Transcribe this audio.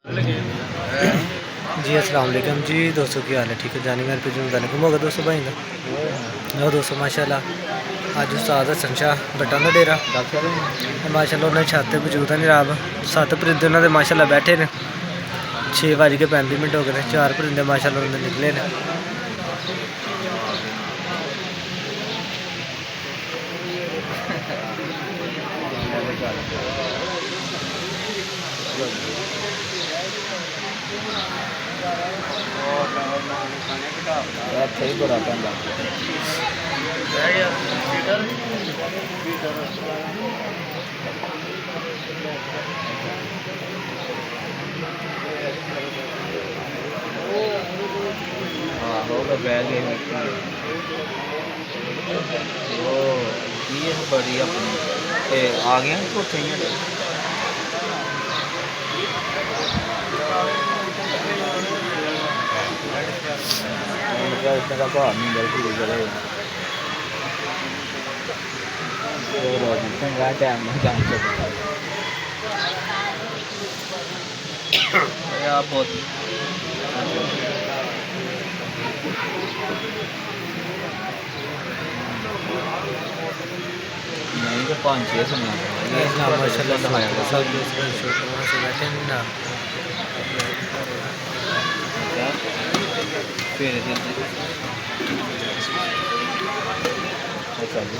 जी अस्सलाम वालेकुम जी दोस्तों, की हाल है? ठीक है। जानी मेरे पे जुम्मन होगा दोस्तों भाई का लो दोस्तों माशाल्लाह अज उस्ताद हसन शाह बट्टा का डेरा माशाल्लाह उन्होंने छत पर मौजूद है जनाब। 7 परिंदे उन्होंने माशाल्लाह बैठे ने। 6:35 हो गए हैं। 4 परिंदे माशाल्लाह उन्होंने निकले ने। ਇੱਥੇ ਹੀ ਬੜਾ ਪੈਂਦਾ ਆਹੋ ਉਹ ਬਹਿ ਗਏ ਉਹ ਇਹ ਬੜੀ ਆਪਣੀ ਤੇ ਆ ਗਿਆ ਕੋਠੇ ਹੀ इसका भाव नहीं गलती करे चंगा टाइम में काम सकता आप बहुत नहीं तो 5-6 सुना फिर अच्छा जी